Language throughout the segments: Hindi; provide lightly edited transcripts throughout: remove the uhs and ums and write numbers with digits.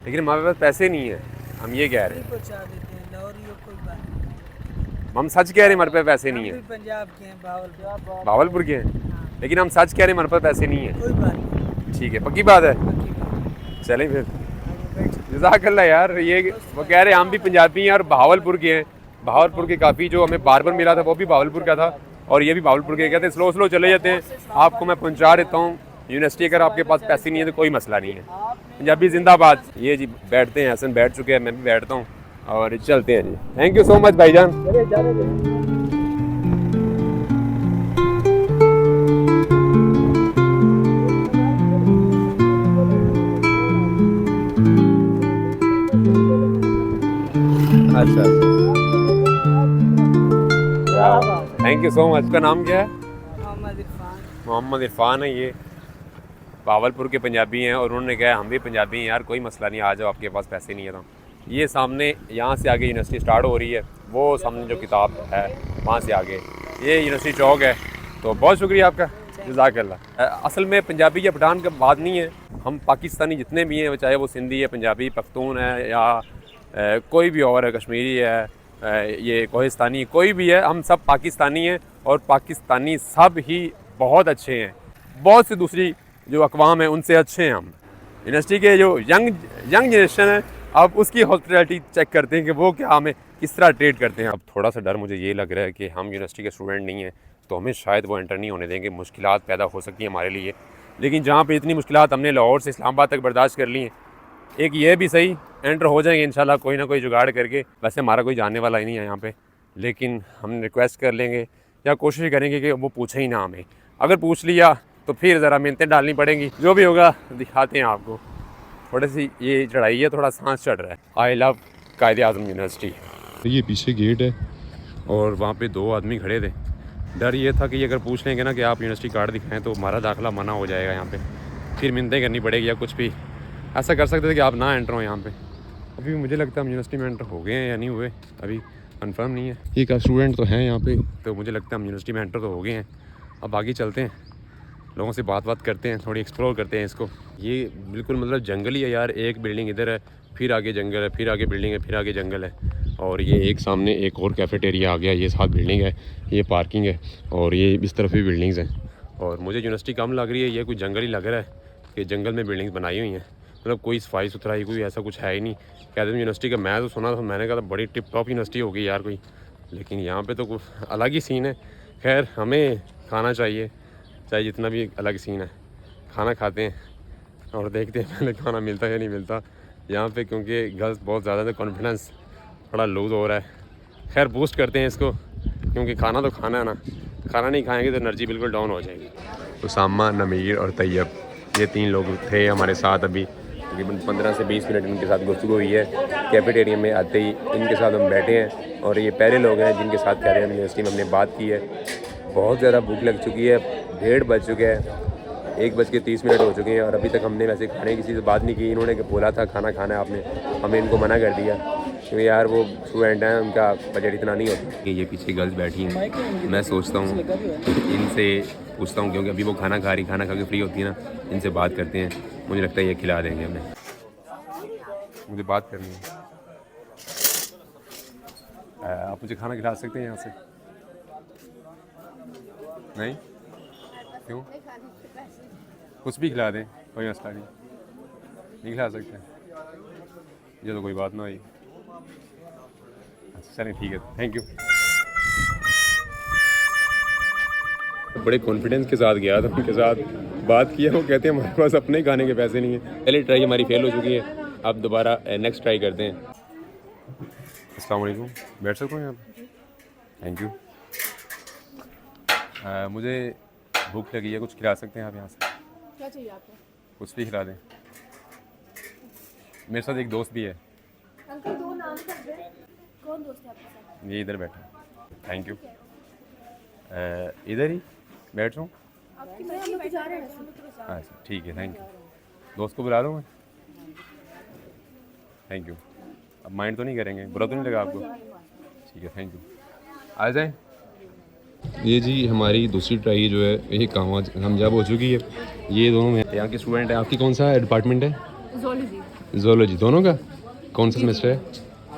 लेकिन हमारे पास पैसे नहीं है, हम ये कह रहे हैं। पहुंचा देते हैं लाहौर, ये कोई बात नहीं। हम सच कह रहे हैं हमारे पास पैसे हम नहीं भी है। पंजाब के हैं, भावलपुर। भावलपुर के हैं, हाँ, लेकिन हम सच कह रहे हैं हमारे पास पैसे नहीं है। कोई बात नहीं, ठीक है, पक्की बात है। पक्की बात। चलें फिर। आगे बैठ। जज़ाकल्लाह यार, ये वो कह रहे हैं हम भी पंजाबी हैं और भावलपुर के हैं। भावलपुर के काफ़ी जो हमें बार्बर मिला था वो भी भावलपुर का था, और ये भी भावलपुर के। कहते हैं स्लो स्लो चले जाते हैं, आपको मैं पहुंचा देता हूँ यूनिवर्सिटी। अगर आपके पास पैसे नहीं है तो कोई मसला नहीं है। पंजाबी जिंदाबाद। ये जी बैठते हैं, हसन बैठ चुके हैं, मैं भी बैठता हूँ और चलते हैं जी। थैंक यू सो मच भाईजान। अच्छा, थैंक यू सो मच। आपका नाम क्या है? मोहम्मद इरफान। मोहम्मद इरफान है। ये भावलपुर के पंजाबी हैं और उन्होंने कहा हम भी पंजाबी हैं यार, कोई मसला नहीं, आ जाओ, आपके पास पैसे नहीं है तो। ये सामने यहाँ से आगे यूनिवर्सिटी स्टार्ट हो रही है, वो सामने जो किताब है वहाँ से आगे ये यूनिवर्सिटी चौक है। तो बहुत शुक्रिया आपका, जज़ाकल्लाह। असल में पंजाबी या पठान का बात नहीं है, हम पाकिस्तानी जितने भी हैं, चाहे वो सिंधी है, पंजाबी, पख्तून है या कोई भी और है, कश्मीरी है, ये कोहिस्तानी, कोई भी है, हम सब पाकिस्तानी हैं और पाकिस्तानी सब ही बहुत अच्छे हैं। बहुत सी दूसरी जो अक़वाम है उनसे अच्छे हैं हम। यूनिवर्सिटी के जो यंग जनरेशन है, अब उसकी हॉस्पिटलिटी चेक करते हैं कि वो क्या हमें किस तरह ट्रीट करते हैं। अब थोड़ा सा डर मुझे ये लग रहा है कि हम यूनिवर्सिटी के स्टूडेंट नहीं हैं तो हमें शायद वो एंटर नहीं होने देंगे, मुश्किलात पैदा हो सकती हैं हमारे लिए। लेकिन जहाँ पे इतनी मुश्किलात हमने लाहौर से इस्लामाबाद तक बर्दाश्त कर ली हैं, एक ये भी सही एंटर हो जाएंगे इंशाल्लाह, कोई ना कोई जुगाड़ करके। वैसे हमारा कोई जानने वाला ही नहीं है यहाँ पे, लेकिन हम रिक्वेस्ट कर लेंगे या कोशिश करेंगे कि वो पूछे ही ना हमें। अगर पूछ लिया तो फिर ज़रा मिन्नतें डालनी पड़ेंगी। जो भी होगा दिखाते हैं आपको। थोड़ी सी ये चढ़ाई है, थोड़ा सांस चढ़ रहा है। आई लव कायदे आज़म यूनिवर्सिटी। ये पीछे गेट है और वहाँ पे 2 आदमी खड़े थे। डर ये था कि अगर पूछ लेंगे ना कि आप यूनिवर्सिटी कार्ड दिखाएं तो हमारा दाखिला मना हो जाएगा यहाँ पे, फिर मिन्नतें करनी पड़ेगी या कुछ भी ऐसा कर सकते थे कि आप ना एंटर हो यहाँ पे। अभी मुझे लगता है हम यूनिवर्सिटी में एंटर हो गए हैं या नहीं हुए, अभी कंफर्म नहीं है। एक स्टूडेंट तो हैं यहाँ पे, तो मुझे लगता है हम यूनिवर्सिटी में एंटर तो हो गए हैं। अब आगे चलते हैं, लोगों से बात करते हैं, थोड़ी एक्सप्लोर करते हैं इसको। ये बिल्कुल मतलब जंगल ही है यार। एक बिल्डिंग इधर है, फिर आगे जंगल है, फिर आगे बिल्डिंग है, फिर आगे जंगल है, और ये एक सामने एक और कैफेटेरिया आ गया। ये 7 बिल्डिंग है, ये पार्किंग है, और ये इस तरफ भी बिल्डिंग्स हैं। और मुझे यूनिवर्सिटी कम लग रही है, ये कोई जंगल ही लग रहा है कि जंगल में बिल्डिंग्स बनाई हुई हैं। मतलब कोई सफाई सुथराई कोई ऐसा कुछ है ही नहीं। कहते हैं यूनिवर्सिटी का, मैं तो सुना था, मैंने कहा था बड़ी टिप टॉप यूनिवर्सिटी होगी यार कोई, लेकिन यहाँ पे तो कुछ अलग ही सीन है। खैर हमें खाना चाहिए, चाहे जितना भी अलग सीन है, खाना खाते हैं और देखते हैं पहले खाना मिलता है या नहीं मिलता यहाँ पे, क्योंकि गर्ल्स बहुत ज़्यादा तो कॉन्फिडेंस थोड़ा लूज़ हो रहा है। खैर बूस्ट करते हैं इसको, क्योंकि खाना तो खाना है ना, खाना नहीं खाएंगे तो एनर्जी बिल्कुल डाउन हो जाएगी। उसामा, नमीर और तैयब, ये 3 लोग थे हमारे साथ। अभी तकरीबन 15 से 20 मिनट इनके साथ गुफ्तगू हुई है। कैफेटेरिया में आते ही इनके साथ हम बैठे हैं, और ये पहले लोग हैं जिनके साथ कह रहे हैं यूनिवर्सिटी में हमने बात की है। बहुत ज़्यादा भूख लग चुकी है, 1:30 बज चुके हैं, 1:30 हो चुके हैं, और अभी तक हमने वैसे खाने किसी से बात नहीं की। इन्होंने बोला था खाना खाना है आपने, हमने इनको मना कर दिया क्योंकि यार वो स्टूडेंट हैं, उनका बजट इतना नहीं होता। कि ये पीछे गर्ल्स बैठी हैं, मैं सोचता हूँ इनसे पूछता हूँ, क्योंकि अभी वो खाना खा के फ्री होती है ना, इनसे बात करते हैं, मुझे लगता है ये खिला देंगे हमें। मुझे बात करनी है। आप मुझे खाना खिला सकते हैं यहाँ से? नहीं? क्यों? कुछ भी खिला दें, कोई मसला नहीं खिला सकते, ये तो कोई बात ना हुई। अच्छा चलें ठीक है, थैंक यू। बड़े कॉन्फिडेंस के साथ गया था, उनके साथ बात किया, वो कहते हैं हमारे पास अपने ही खाने के पैसे नहीं हैं। पहले ट्राई हमारी फेल हो चुकी है, अब दोबारा नेक्स्ट ट्राई करते हैं। अस्सलाम वालेकुम, बैठ सकता हूँ यहाँ पे? Thank you. मुझे भूख लगी है, कुछ खिला सकते हैं आप यहाँ से? क्या चाहिए आपको? कुछ भी खिला दें। मेरे साथ एक दोस्त भी है। अंकल 2 नाम कर दें। कौन दोस्त है आपके साथ? ये इधर बैठा। Thank you. इधर ही बैठ जाऊँ? आपकी मर्जी, हम लोग जा रहे हैं। अच्छा ठीक है, थैंक यू। दोस्त को बुला दूँ मैं? Thank you. अब माइंड तो नहीं करेंगे, बुरा तो नहीं लगा आपको? ठीक है, थैंक यू। आ जाए। ये जी हमारी दूसरी ट्राई जो है ये कामयाब हो चुकी है। ये दोनों यहाँ के स्टूडेंट हैं। आपकी कौन सा डिपार्टमेंट है? ज़ूलॉजी। ज़ूलॉजी दोनों का कौन सा सेमेस्टर है?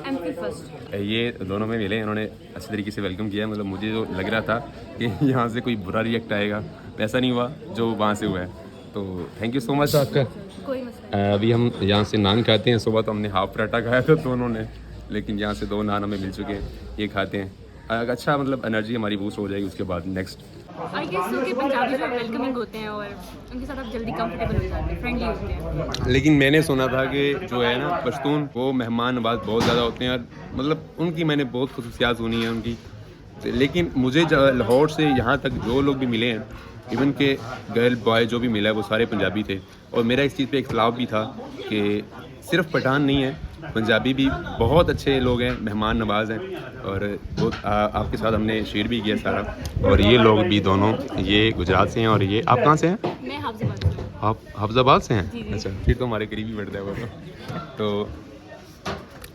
MPhil first. ये दोनों में मिले, इन्होंने अच्छे तरीके से वेलकम किया। मतलब मुझे जो लग रहा था कि यहाँ से कोई बुरा रिएक्ट आएगा, ऐसा नहीं हुआ जो वहाँ से हुआ है। तो थैंक यू सो मच आपका। कोई मसला अभी हम यहाँ से नान खाते हैं। सुबह तो हमने हाफ पराठा खाया था दोनों ने, लेकिन यहाँ से 2 नान हमें मिल चुके हैं, ये खाते हैं। अच्छा मतलब एनर्जी हमारी बूस्ट हो जाएगी उसके बाद नेक्स्ट। आई गेस सो कि पंजाबी जो वेलकमिंग होते हैं और उनके साथ आप जल्दी कंफर्टेबल हो जाते हैं, फ्रेंडली होते हैं। लेकिन मैंने सुना था कि जो है ना पश्तून, वो मेहमान नवाज बहुत ज़्यादा होते हैं और मतलब उनकी मैंने बहुत खुसूसियात सुनी है उनकी। लेकिन मुझे लाहौर से यहाँ तक जो लोग भी मिले हैं, इवन के गर्ल बॉय जो भी मिला है वो सारे पंजाबी थे। और मेरा इस चीज़ पे इख्तलाफ भी था कि सिर्फ पठान नहीं है, पंजाबी भी बहुत अच्छे लोग हैं, मेहमान नवाज हैं। और वो आपके साथ हमने शेयर भी किया सारा। और ये लोग भी दोनों, ये गुजरात से हैं और ये आप कहाँ से हैं? मैं हाफिजाबाद से हूँ। आप हाफिजाबाद से हैं? जी, जी। अच्छा, फिर तो हमारे करीब ही बैठता है वो तो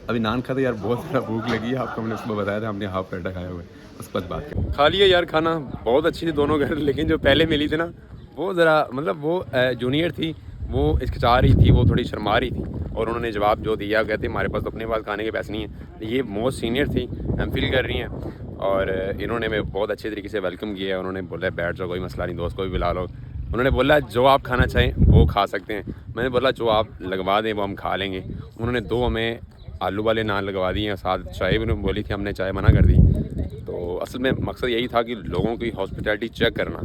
अभी नान खाते यार, बहुत ज़्यादा भूख लगी है। आपको मैंने सुबह बताया था, हमने हाफ पराठा खाया हुआ है, उस पर बात करें। खा लिया यार खाना, बहुत अच्छी थी दोनों घर। लेकिन जो पहले मिली थी ना, वो ज़रा मतलब वो जूनियर थी, वो हिचकिचा रही थी, वो थोड़ी शर्मा रही थी। और उन्होंने जवाब जो दिया, कहते हमारे पास तो अपने पास खाने के पैसे नहीं है। ये मोस्ट सीनियर थी, एमफिल कर रही हैं। और इन्होंने मैं बहुत अच्छे तरीके से वेलकम किया। उन्होंने बोला बैठ जाओ, कोई मसला नहीं, दोस्त को भी बुला लो। उन्होंने बोला जो आप खाना चाहें वो खा सकते हैं। मैंने बोला जो आप लगवा दें वो हम खा लेंगे। उन्होंने 2 हमें आलू वाले नान लगवा दिए हैं, साथ चाय भी उन्होंने बोली थी, हमने चाय मना कर दी। तो असल में मकसद यही था कि लोगों की हॉस्पिटैलिटी चेक करना।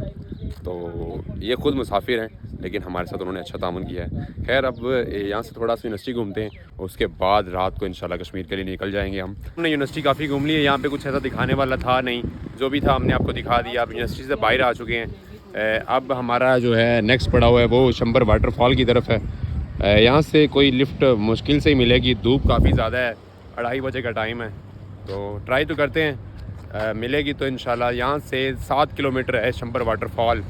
तो ये खुद मुसाफिर हैं, लेकिन हमारे साथ उन्होंने अच्छा तामुन किया है। खैर अब यहाँ से थोड़ा सा यूनिवर्सिटी घूमते हैं, उसके बाद रात को इंशाल्लाह कश्मीर के लिए निकल जाएंगे हम। हमने यूनिवर्सिटी काफ़ी घूम ली है, यहाँ पे कुछ ऐसा दिखाने वाला था नहीं, जो भी था हमने आपको दिखा दिया। अब यूनिवर्सिटी से बाहर आ चुके हैं। अब हमारा जो है नेक्स्ट पड़ा हुआ है वो शंबर वाटरफॉल की तरफ है। यहाँ से कोई लिफ्ट मुश्किल से ही मिलेगी, धूप काफ़ी ज़्यादा है, 2:30 बजे का टाइम है। तो ट्राई तो करते हैं, मिलेगी तो इंशाल्लाह। यहाँ से 7 किलोमीटर है शंबर वाटरफॉल।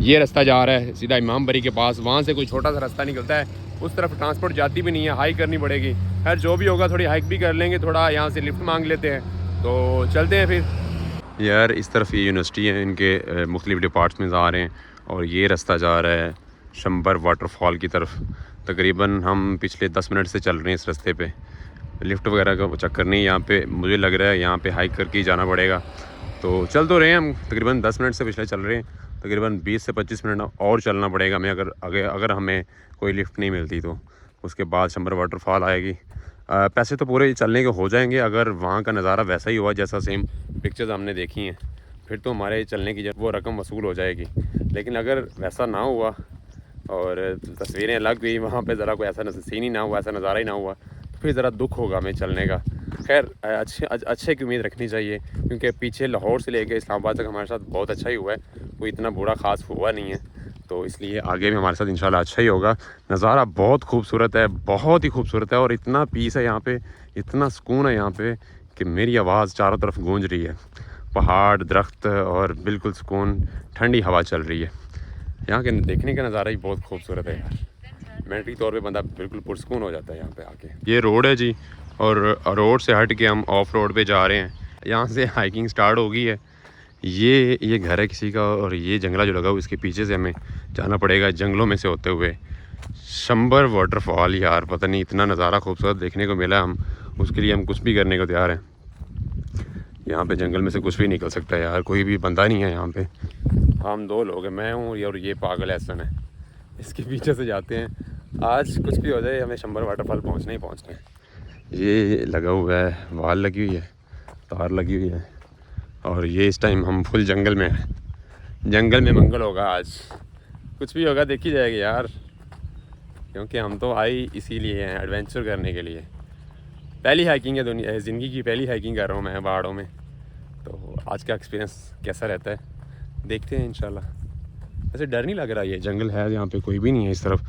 ये रास्ता जा रहा है सीधा इमाम बरी के पास, वहाँ से कोई छोटा सा रास्ता निकलता है, उस तरफ ट्रांसपोर्ट जाती भी नहीं है, हाइक करनी पड़ेगी। खैर जो भी होगा थोड़ी हाइक भी कर लेंगे, थोड़ा यहाँ से लिफ्ट मांग लेते हैं। तो चलते हैं फिर। यार इस तरफ ये यूनिवर्सिटी है, इनके मुख्तलिफ डिपार्टमेंट्स आ रहे हैं और ये रास्ता जा रहा है शंबर वाटरफॉल की तरफ। तकरीबन हम पिछले 10 मिनट से चल रहे हैं इस रास्ते पे। लिफ्ट वगैरह का चक्कर नहीं यहाँ पे, मुझे लग रहा है यहाँ पे हाइक करके ही जाना पड़ेगा। तो चल तो रहे हैं हम, तकरीबन 10 मिनट से पिछले चल रहे हैं, तकरीबन 20 से 25 मिनट और चलना पड़ेगा हमें, अगर हमें कोई लिफ्ट नहीं मिलती तो। उसके बाद शंबर वाटरफॉल आएगी। पैसे तो पूरे चलने के हो जाएंगे अगर वहाँ का नज़ारा वैसा ही हुआ जैसा सेम पिक्चर्स हमने देखी हैं, फिर तो हमारे चलने की वो रकम वसूल हो जाएगी। लेकिन अगर वैसा ना हुआ और तस्वीरें अलग हुई, वहाँ पे ज़रा कोई ऐसा सीन ही ना हुआ, ऐसा नज़ारा ही ना हुआ, तो फिर ज़रा दुख होगा हमें चलने का। खैर अच्छे की उम्मीद रखनी चाहिए, क्योंकि पीछे लाहौर से लेकर इस्लामाबाद तक हमारे साथ बहुत अच्छा ही हुआ है, कोई इतना बुरा ख़ास हुआ नहीं है। तो इसलिए आगे भी हमारे साथ इंशाल्लाह अच्छा ही होगा। नज़ारा बहुत खूबसूरत है, बहुत ही खूबसूरत है, और इतना पीस है यहाँ पे, इतना सुकून है यहाँ पे कि मेरी आवाज़ चारों तरफ गूंज रही है। पहाड़, दरख्त और बिल्कुल सुकून, ठंडी हवा चल रही है। यहाँ के देखने का नज़ारा ही बहुत खूबसूरत है यार, मेंटली तौर पे बंदा बिल्कुल पुरसकून हो जाता है यहाँ पे आके। ये रोड है जी, और रोड से हट के हम ऑफ रोड पे जा रहे हैं। यहाँ से हाइकिंग स्टार्ट हो गई है। ये घर है किसी का, और ये जंगला जो लगा हुआ इसके पीछे से हमें जाना पड़ेगा जंगलों में से होते हुए शंबर वाटरफॉल। यार पता नहीं इतना नज़ारा खूबसूरत देखने को मिला, हम उसके लिए हम कुछ भी करने को तैयार हैं। यहाँ पे जंगल में से कुछ भी निकल सकता है यार, कोई भी बंदा नहीं है यहाँ पे। हम 2 लोग हैं, मैं हूँ और ये पागल एहसन है, इसके पीछे से जाते हैं। आज कुछ भी हो जाए हमें शंबर वाटरफॉल पहुँचना ही पहुँचना है। ये लगा हुआ है, वाल लगी हुई है, तार लगी हुई है, और ये इस टाइम हम फुल जंगल में हैं। जंगल में मंगल होगा आज, कुछ भी होगा देखी जाएगी यार, क्योंकि हम तो आए इसीलिए हैं, एडवेंचर करने के लिए। पहली हाइकिंग है ज़िंदगी की, पहली हाइकिंग कर रहा हूँ मैं पहाड़ों में। तो आज का एक्सपीरियंस कैसा रहता है देखते हैं इंशाल्लाह। वैसे डर नहीं लग रहा, ये जंगल है, यहाँ पे कोई भी नहीं है, इस तरफ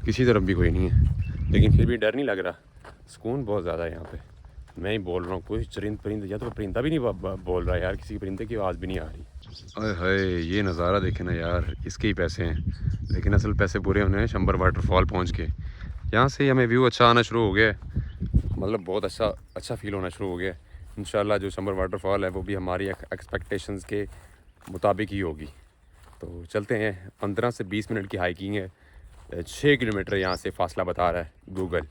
किसी तरफ भी कोई नहीं है, लेकिन फिर भी डर नहीं लग रहा, सुकून बहुत ज़्यादा है यहाँ पे। मैं ही बोल रहा हूँ, कोई परिंदा या तो परिंदा भी नहीं बोल रहा यार, किसी परिंदे की आवाज़ भी नहीं आ रही। अरे हाय, ये नज़ारा देखे ना यार, इसके ही पैसे हैं, लेकिन असल पैसे पूरे होने हैं शंबर वाटरफॉल पहुँच के। यहाँ से हमें व्यू अच्छा आना शुरू हो गया है, मतलब बहुत अच्छा फील होना शुरू हो गया है। इंशाल्लाह जो शंबर वाटरफॉल है वो भी हमारी एक्सपेक्टेशंस के मुताबिक ही होगी। तो चलते हैं, 15 से 20 मिनट की हाइकिंग है, 6 किलोमीटर यहाँ से फासला बता रहा है गूगल।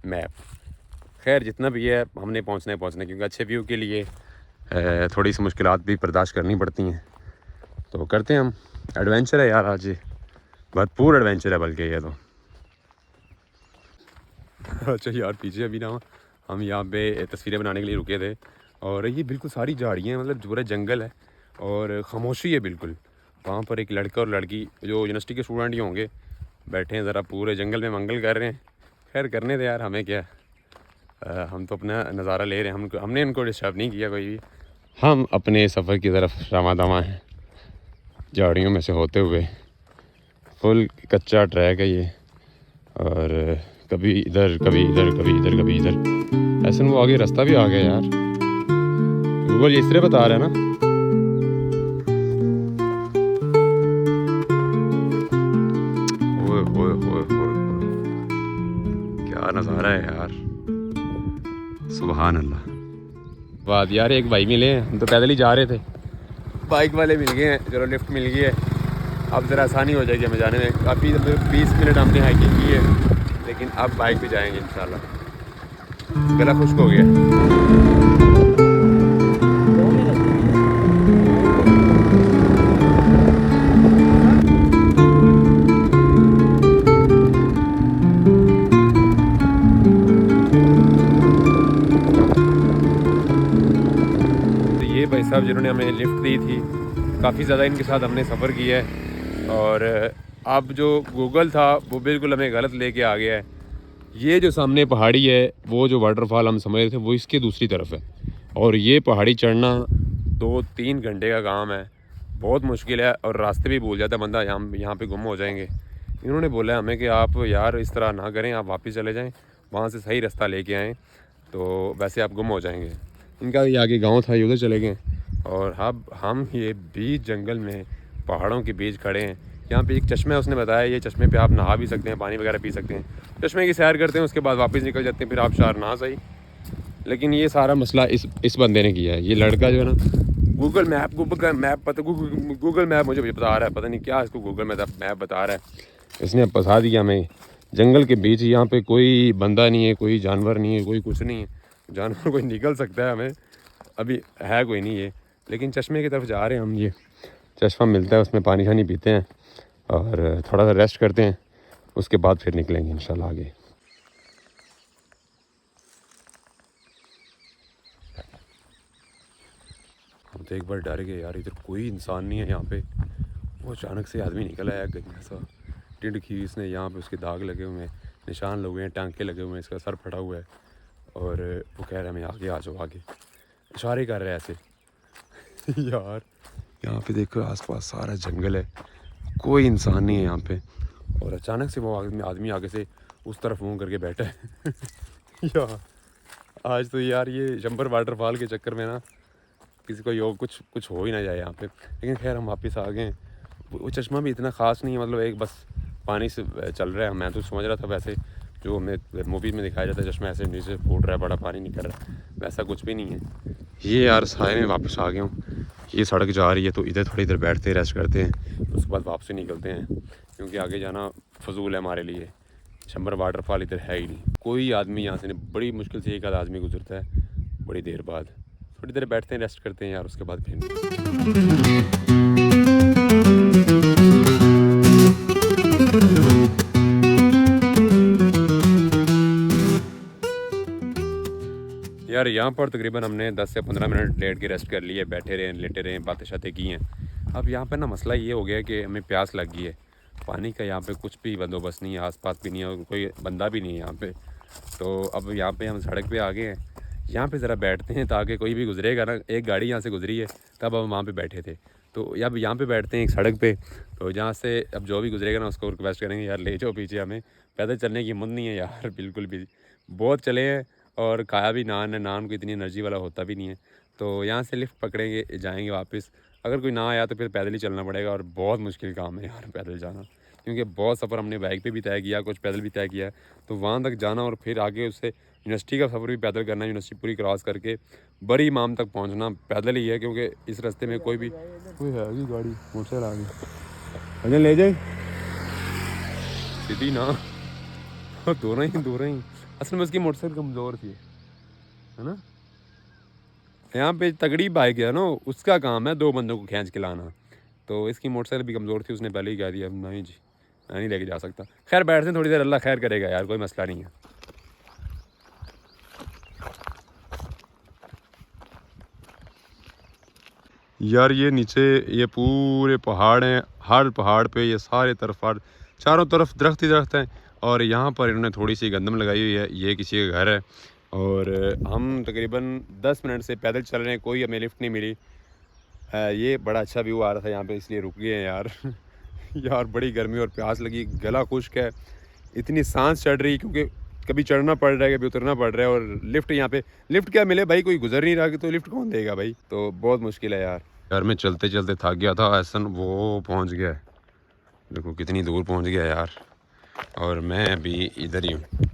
मैप। खैर जितना भी है हमने पहुंचना है क्योंकि अच्छे व्यू के लिए थोड़ी सी मुश्किलात भी बर्दाश्त करनी पड़ती हैं। तो करते हैं हम। एडवेंचर है यार आज, ये भरपूर एडवेंचर है बल्कि ये तो। अच्छा यार पीछे अभी ना हम यहाँ पे तस्वीरें बनाने के लिए रुके थे और ये बिल्कुल सारी झाड़ियाँ हैं, मतलब पूरा जंगल है और खामोशी है बिल्कुल। वहाँ पर एक लड़का और लड़की जो यूनिवर्सिटी के स्टूडेंट ही होंगे बैठे हैं, ज़रा पूरे जंगल में मंगल कर रहे हैं। खैर करने दे यार, हमें क्या, हम तो अपना नज़ारा ले रहे हैं। हमने उनको डिस्टर्ब नहीं किया कोई भी। हम अपने सफ़र की तरफ रवा दवा हैं झाड़ियों में से होते हुए। फुल कच्चा ट्रैक है ये और कभी इधर कभी इधर कभी इधर कभी इधर। ऐसे में वो आगे रास्ता भी आ गया यार, गूगल इस तरह बता रहा है ना। ओए ओए ओए ओए, क्या नज़ारा है यार, सुभान अल्लाह। बात यार एक भाई मिले हैं, हम तो पैदल ही जा रहे थे, बाइक वाले मिल गए हैं, चलो लिफ्ट मिल गई है। अब ज़रा आसानी हो जाएगी हमें जाने में। काफ़ी 20 मिनट हमने हाइकिंग की है लेकिन अब बाइक पे जाएंगे इंशाल्लाह। गला खुश्क हो गया। भाई साहब जिन्होंने हमें लिफ्ट दी थी, काफ़ी ज़्यादा इनके साथ हमने सफ़र किया है और अब जो गूगल था वो बिल्कुल हमें गलत लेके आ गया है। ये जो सामने पहाड़ी है वो जो वाटरफॉल हम समझ रहे थे वो इसके दूसरी तरफ है और ये पहाड़ी चढ़ना 2-3 घंटे का काम है, बहुत मुश्किल है और रास्ते भी भूल जाता है बंदा, यहाँ पे गुम हो जाएंगे। इन्होंने बोला हमें कि आप यार इस तरह ना करें, आप वापस चले जाएँ, वहाँ से सही रास्ता लेके आएँ, तो वैसे आप गुम हो जाएंगे। इनका ये आगे गांव था, ये उधर चले गए और अब हम ये बीच जंगल में पहाड़ों के बीच खड़े हैं। यहाँ पे एक चश्मा है, उसने बताया ये चश्मे पे आप नहा भी सकते हैं, पानी वगैरह पी सकते हैं, चश्मे की सैर करते हैं, उसके बाद वापस निकल जाते हैं, फिर आप शार ना सही। लेकिन ये सारा मसला इस बंदे ने किया है, ये लड़का जो है ना गूगल मैप मुझे बता रहा है, पता नहीं क्या इसको गूगल मैप बता रहा है, इसने फंसा दिया हमें जंगल के बीच। यहाँ पे कोई बंदा नहीं है, कोई जानवर नहीं है, कोई कुछ नहीं है, जानवर कोई निकल सकता है, हमें अभी है कोई नहीं है। लेकिन चश्मे की तरफ जा रहे हैं हम, ये चश्मा मिलता है, उसमें पानी शानी पीते हैं और थोड़ा सा रेस्ट करते हैं, उसके बाद फिर निकलेंगे इंशाल्लाह आगे। हम तो एक बार डर गए यार, इधर कोई इंसान नहीं है यहाँ पे, वो अचानक से आदमी निकल आया गंजा सा, टिंड की इसने, यहाँ पे उसके दाग लगे हुए हैं, निशान लगे हैं, टांके लगे हुए हैं, इसका सर फटा हुआ है और वो कह रहा है हमें आगे आ जाओ, आगे इशारे कर रहे हैं ऐसे। यार यहाँ पे देखो आसपास सारा जंगल है, कोई इंसान नहीं है यहाँ पे और अचानक से वो आदमी आगे से उस तरफ मुँह करके बैठा है। यार आज तो यार ये जंपर वाटरफॉल के चक्कर में ना किसी को योग कुछ हो ही ना जाए यहाँ पे। लेकिन खैर हम वापस आ गए। वो चश्मा भी इतना ख़ास नहीं है, मतलब एक बस पानी से चल रहा है। मैं तो समझ रहा था वैसे जो हमें मूवी में दिखाया जाता है चश्मा ऐसे नीचे फूट रहा है, बड़ा पानी निकल रहा है, वैसा कुछ भी नहीं है। ये यार साए में वापस आ गया हूँ, ये सड़क जा रही है तो इधर थोड़ी देर बैठते रेस्ट करते हैं, उसके बाद वापसी निकलते हैं क्योंकि आगे जाना फजूल है हमारे लिए। शंबर वाटरफॉल इधर है ही नहीं, कोई आदमी यहाँ से नहीं, बड़ी मुश्किल से एक आध आदमी गुजरता है बड़ी देर बाद। थोड़ी देर बैठते हैं, रेस्ट करते हैं यार, उसके बाद फिर यार यहाँ पर तकरीबन हमने 10 से 15 मिनट लेट के रेस्ट कर लिए, बैठे रहे, लेटे रहे, बातें शातें की हैं। अब यहाँ पे ना मसला ये हो गया कि हमें प्यास लग गई है, पानी का यहाँ पे कुछ भी बंदोबस्त नहीं है, आसपास भी नहीं है और कोई बंदा भी नहीं है यहाँ पे। तो अब यहाँ पे हम सड़क पे आ गए हैं, यहाँ पे ज़रा बैठते हैं ताकि कोई भी गुजरेगा ना, एक गाड़ी यहाँ से गुजरी है तब हम वहाँ पे बैठे थे, तो अब यहाँ पे बैठते हैं एक सड़क पे, तो जहाँ से अब जो भी गुजरेगा ना उसको रिक्वेस्ट करेंगे यार ले जाओ पीछे, हमें पैदल चलने की हिम्मत नहीं है यार, बिल्कुल भी। बहुत चले हैं और खाया भी नान है, नान को इतनी एनर्जी वाला होता भी नहीं है, तो यहाँ से लिफ्ट पकड़ेंगे जाएंगे वापस। अगर कोई ना आया तो फिर पैदल ही चलना पड़ेगा और बहुत मुश्किल काम है यार पैदल जाना, क्योंकि बहुत सफ़र हमने बाइक पे भी तय किया, कुछ पैदल भी तय किया, तो वहाँ तक जाना और फिर आगे उससे यूनिवर्सिटी का सफ़र भी पैदल करना, यूनिवर्सिटी पूरी क्रॉस करके बड़ी इमाम तक पहुँचना पैदल ही है, क्योंकि इस रास्ते में कोई भी कोई है भी गाड़ी मोटर आ गई, ले जाए सीधी ना, दो रही असल में उसकी मोटरसाइकिल कमज़ोर थी, है ना। यहाँ पे तगड़ी बाइक है ना, उसका काम है 2 बंदों को खींच के लाना। तो इसकी मोटरसाइकिल भी कमज़ोर थी, उसने पहले ही कह दिया नहीं जी मैं नहीं लेके जा सकता। खैर बैठते हैं थोड़ी देर, अल्लाह खैर करेगा यार, कोई मसला नहीं है। यार ये नीचे ये पूरे पहाड़ हैं, हर पहाड़ पे ये सारे तरफ चारों तरफ दरख्त ही दरख्त हैं। और यहाँ पर इन्होंने थोड़ी सी गंदम लगाई हुई है, ये किसी का घर है। और हम तकरीबन 10 मिनट से पैदल चल रहे हैं, कोई हमें लिफ्ट नहीं मिली। ये बड़ा अच्छा व्यू आ रहा था यहाँ पे, इसलिए रुक गए हैं यार। यार बड़ी गर्मी और प्यास लगी, गला खुश्क है, इतनी सांस चढ़ रही, क्योंकि कभी चढ़ना पड़ रहा है कभी उतरना पड़ रहा है। और लिफ्ट यहाँ पे लिफ्ट क्या मिले भाई, कोई गुजर नहीं रहा कि तो लिफ्ट कौन देगा भाई, तो बहुत मुश्किल है यार। यार मैं चलते चलते थक गया था, एहसन वो पहुँच गया है, देखो कितनी दूर पहुँच गया यार। और मैं अभी इधर ही हूँ,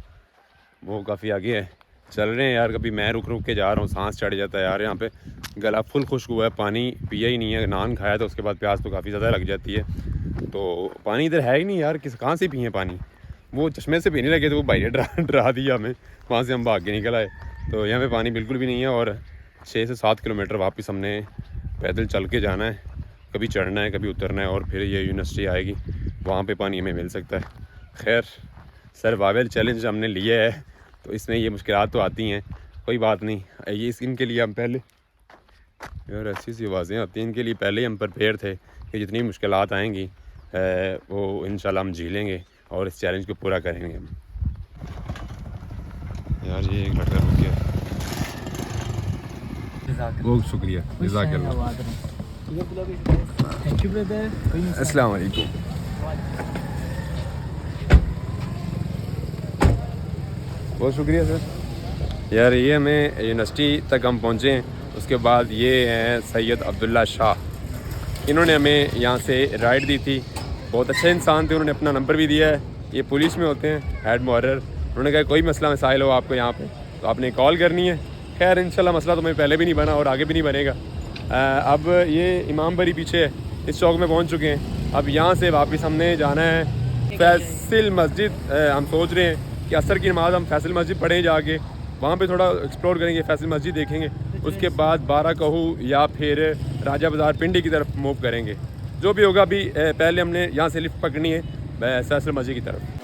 वो काफ़ी आगे है। चल रहे हैं यार, कभी मैं रुक रुक के जा रहा हूँ, सांस चढ़ जाता है यार। यहाँ पे गला फुल खुश्क हुआ है, पानी पिया ही नहीं है, नान खाया तो उसके बाद प्यास तो काफ़ी ज़्यादा लग जाती है। तो पानी इधर है ही नहीं यार, कहाँ से पिए पानी, वो चश्मे से पीने लगे तो वो भाई डरा दिया हमें, वहाँ से हम भाग के निकल आए। तो यहाँ पे पानी बिल्कुल भी नहीं है। और 6 से 7 किलोमीटर वापस हमने पैदल चल के जाना है, कभी चढ़ना है कभी उतरना है, और फिर ये यूनिवर्सिटी आएगी, वहाँ पे पानी हमें मिल सकता है। खैर सर्वाइवल चैलेंज हमने लिया है, तो इसमें ये मुश्किलात तो आती हैं, कोई बात नहीं। ये इनके लिए हम पहले, यार ऐसी सी आवाज़ें आती हैं, इनके लिए पहले ही हम प्रिपेयर थे कि जितनी मुश्किलात आएंगी वो इंशाल्लाह हम झेलेंगे और इस चैलेंज को पूरा करेंगे हम। यार ये एक लड़का रुक गया, बहुत शुक्रिया, जज़ाकल्लाह। Thank you brother. अस्सलाम वालेकुम। बहुत शुक्रिया सर। यार ये हमें यूनिवर्सिटी तक हम पहुँचे हैं, उसके बाद ये हैं सैयद अब्दुल्ला शाह, इन्होंने हमें यहाँ से राइड दी थी, बहुत अच्छे इंसान थे, उन्होंने अपना नंबर भी दिया है। ये पुलिस में होते हैं, हेड मुहर्रर। उन्होंने कहा कोई मसला मसाइल हो आपको यहाँ पे तो आपने कॉल करनी है। खैर इंशाल्लाह मसला तो मैं पहले भी नहीं बना और आगे भी नहीं बनेगा। अब ये इमाम बरी पीछे है, इस चौक में पहुँच चुके हैं। अब यहाँ से वापस हमने जाना है फैसल मस्जिद। हम सोच रहे हैं कि असर की नमाज़ हम फैसल मस्जिद पढ़ें, जाके वहाँ पे थोड़ा एक्सप्लोर करेंगे, फैसल मस्जिद देखेंगे, उसके बाद 12 कहू या फिर राजा बाज़ार पिंडी की तरफ मूव करेंगे। जो भी होगा, अभी पहले हमने यहाँ से लिफ्ट पकड़नी है फैसल मस्जिद की तरफ।